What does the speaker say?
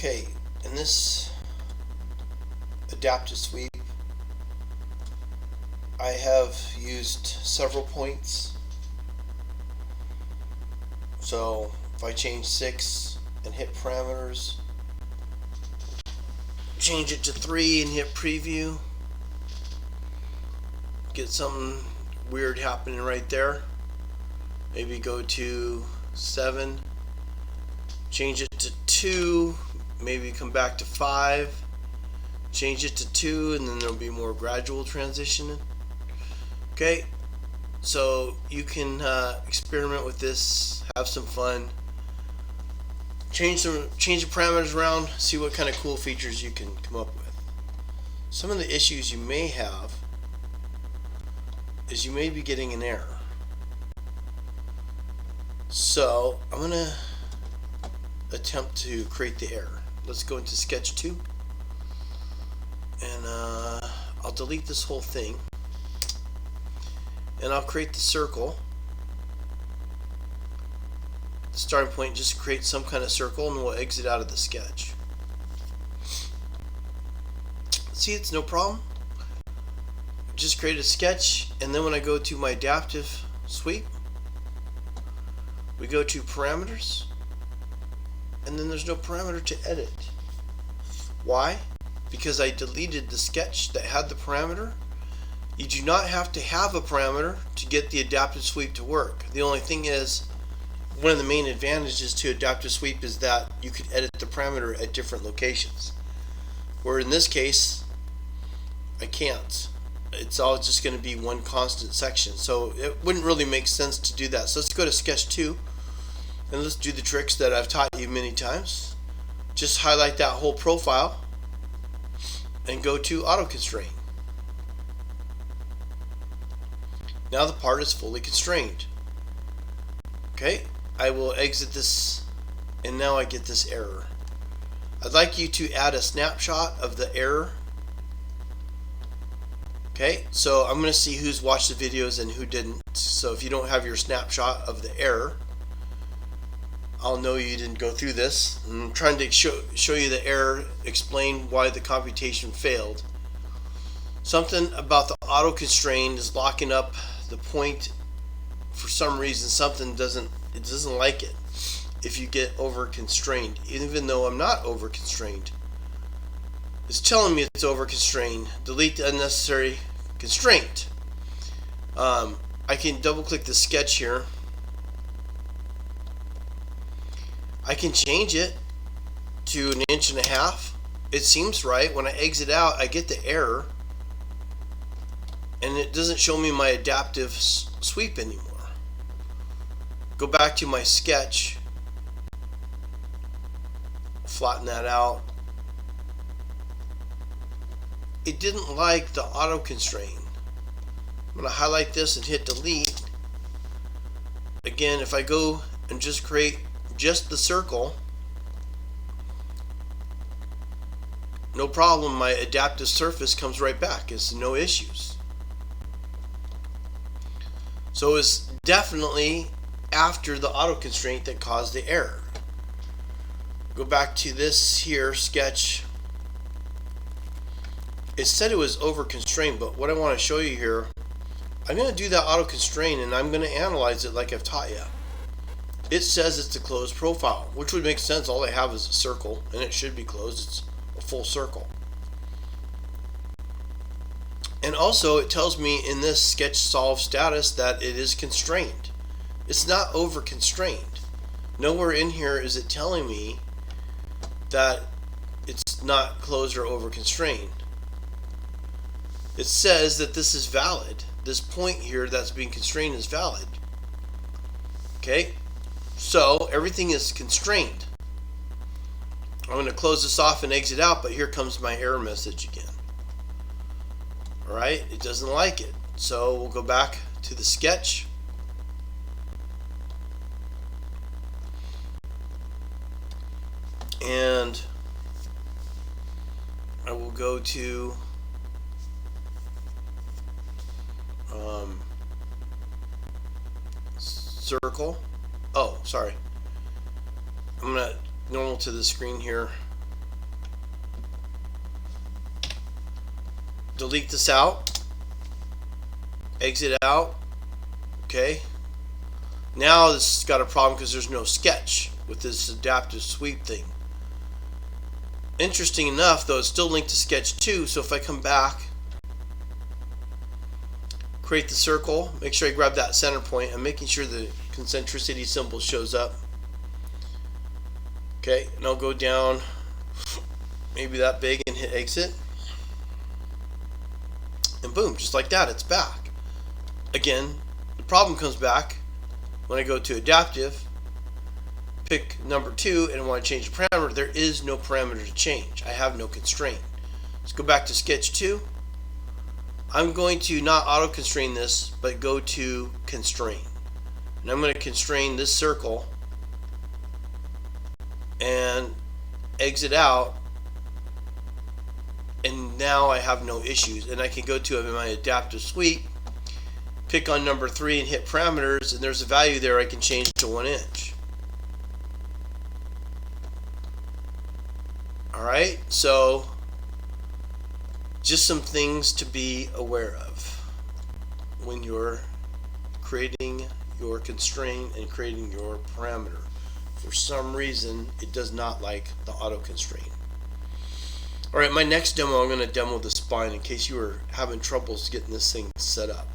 Okay, in this adaptive sweep, I have used several points. So if I change 6 and hit parameters, change it to 3 and hit preview, get something weird happening right there. Maybe go to 7, change it to 2, maybe come back to 5, change it to 2, and then there'll be more gradual transition. Okay, so you can experiment with this, have some fun, change the parameters around, see what kind of cool features you can come up with. Some of the issues you may have is you may be getting an error. So I'm going to attempt to create the error. Let's go into Sketch 2, and I'll delete this whole thing, and I'll create the circle. The starting point, just create some kind of circle, and we'll exit out of the sketch. See, it's no problem. Just create a sketch, and then when I go to my adaptive sweep, we go to parameters, and then there's no parameter to edit. Why? Because I deleted the sketch that had the parameter. You do not have to have a parameter to get the adaptive sweep to work. The only thing is, one of the main advantages to adaptive sweep is that you could edit the parameter at different locations. Where in this case, I can't. It's all just going to be one constant section. So it wouldn't really make sense to do that. So let's go to Sketch 2. And let's do the tricks that I've taught you many times. Just highlight that whole profile and go to Auto Constrain. Now the part is fully constrained. Okay, I will exit this, and now I get this error. I'd like you to add a snapshot of the error. Okay, so I'm going to see who's watched the videos and who didn't. So if you don't have your snapshot of the error, I'll know you didn't go through this. I'm trying to show you the error, explain why the computation failed. Something about the auto constrain is locking up the point. For some reason, something doesn't like it if you get over constrained, even though I'm not over constrained. It's telling me it's over constrained. Delete the unnecessary constraint. I can double click the sketch here. I can change it to 1.5 inches. It seems right. When I exit out, I get the error, and it doesn't show me my adaptive sweep anymore. Go back to my sketch, flatten that out. It didn't like the auto constrain. I'm going to highlight this and hit delete. Again, if I go and just create just the circle, no problem, my adaptive surface comes right back. It's no issues. So it's definitely after the auto constraint that caused the error. Go back to this here sketch. It said it was over constrained, but what I want to show you here, I'm going to do that auto constraint, and I'm going to analyze it like I've taught you. It says it's a closed profile, which would make sense. All I have is a circle, and it should be closed. It's a full circle. And also, it tells me in this sketch solve status that it is constrained. It's not over constrained. Nowhere in here is it telling me that it's not closed or over constrained. It says that this is valid. This point here that's being constrained is valid. Okay, so everything is constrained. I'm going to close this off and exit out, but here comes my error message again. Alright, it doesn't like it. So we'll go back to the sketch. And I will go to circle. Oh, sorry. I'm going to normal to the screen here. delete this out, exit out. Okay, now this has got a problem because there's no sketch with this adaptive sweep thing. Interesting enough though, it's still linked to sketch 2, so if I come back, create the circle, make sure I grab that center point. I'm making sure the concentricity symbol shows up. Okay, and I'll go down maybe that big and hit exit. And boom, just like that, it's back. Again, the problem comes back when I go to adaptive, pick number 2, and want to change the parameter. There is no parameter to change. I have no constraint. Let's go back to sketch 2. I'm going to not auto constrain this, but go to constrain. And I'm going to constrain this circle and exit out, and now I have no issues. And I can go to my adaptive sweep, pick on number 3 and hit parameters, and there's a value there I can change to 1 inch. Alright, so just some things to be aware of when you're creating your constraint and creating your parameter. For some reason, it does not like the auto constraint. Alright, my next demo, I'm going to demo the spine in case you were having troubles getting this thing set up.